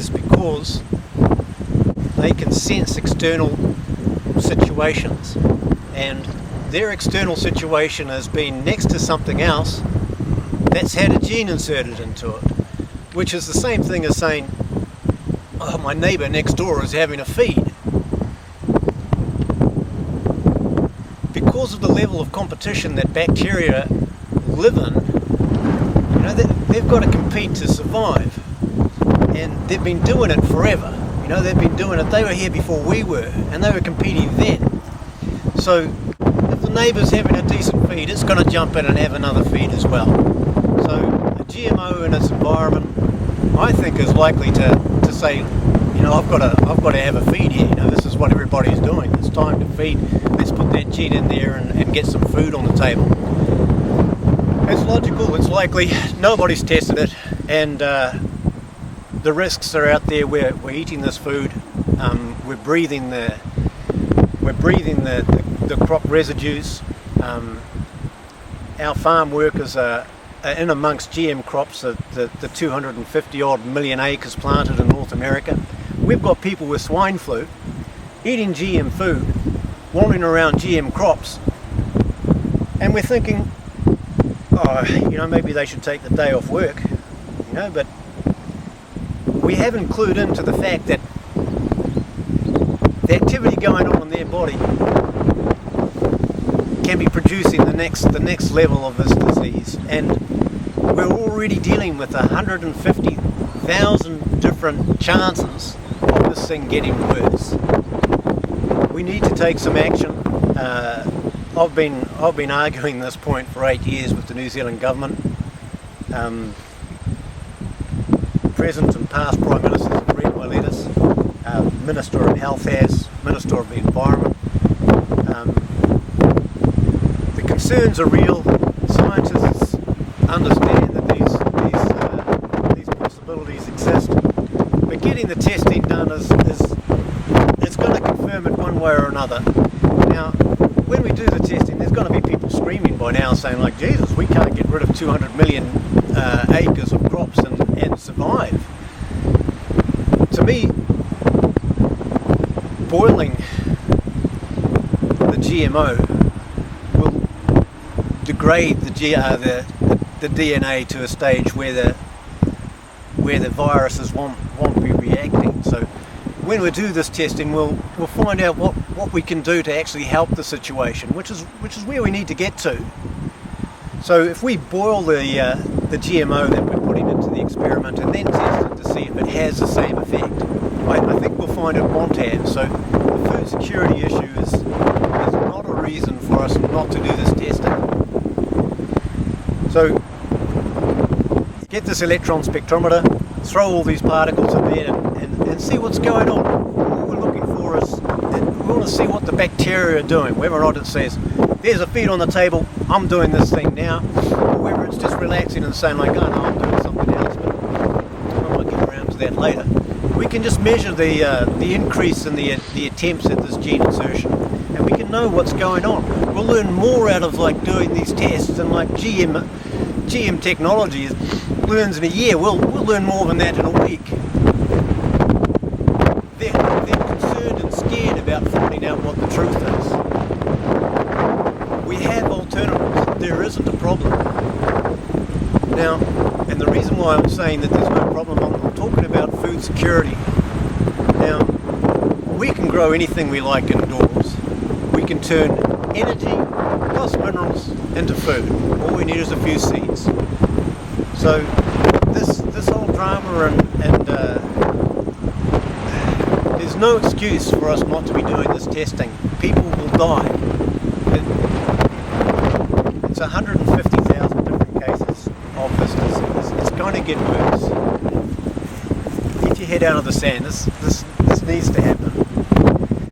is because they can sense external situations, and their external situation has been next to something else that's had a gene inserted into it, which is the same thing as saying, oh, my neighbour next door is having a feed. Because of the level of competition that bacteria live in, they've got to compete to survive, and they've been doing it forever. They've been doing it. They were here before we were, and they were competing then. So if the neighbour's having a decent feed, it's going to jump in and have another feed as well. So a GMO in its environment, I think, is likely to say, I've got to have a feed here. This is what everybody's doing. It's time to feed. Let's put that gene in there and get some food on the table. It's logical. It's likely. Nobody's tested it, and the risks are out there. We're eating this food. We're breathing the crop residues. Our farm workers are in amongst GM crops, the 250 odd million acres planted in North America. We've got people with swine flu eating GM food, wandering around GM crops, and we're thinking, maybe they should take the day off work, but we haven't clued into the fact that the activity going on in their body can be producing the next level of this disease, and we're already dealing with 150,000 different chances of this thing getting worse. We need to take some action. I've been arguing this point for 8 years with the New Zealand government. Present and past Prime Ministers have read my letters. Minister of Health has, Minister of the Environment. The concerns are real. Scientists understand that these possibilities exist. But getting the testing done is going to confirm it one way or another. Now, when we do the testing, there's going to be people screaming by now saying, like, Jesus, we can't get rid of 200 million acres of crops and survive. To me, boiling the GMO will degrade the DNA to a stage where the viruses won't be reacting. So when we do this testing, we'll find out what we can do to actually help the situation, which is where we need to get to. So if we boil the GMO that we're putting into the experiment and then test it to see if it has the same effect, I think we'll find it won't have. So the food security issue is not a reason for us not to do this testing. So get this electron spectrometer, throw all these particles in there and see what's going on. All we're looking for is, we want to see what the bacteria are doing, whether or not it says, there's a feed on the table, I'm doing this thing now, or whether it's just relaxing and saying like, oh no, I'm doing something else, but I might get around to that later. We can just measure the increase in the attempts at this gene insertion, and we can know what's going on. We'll learn more out of like doing these tests, and like GM technology learns in a year. We'll learn more than that in a week. They're concerned and scared about finding out what the truth is. We have alternatives. There isn't a problem. Now, and the reason why I'm saying that there's no problem, I'm talking about food security. Now, we can grow anything we like indoors. We can turn energy plus minerals into food. All we need is a few seeds. So this whole drama and there's no excuse for us not to be doing this testing. People will die. It's 150,000 different cases of this disease. It's going to get worse. Get your head out of the sand. This needs to happen.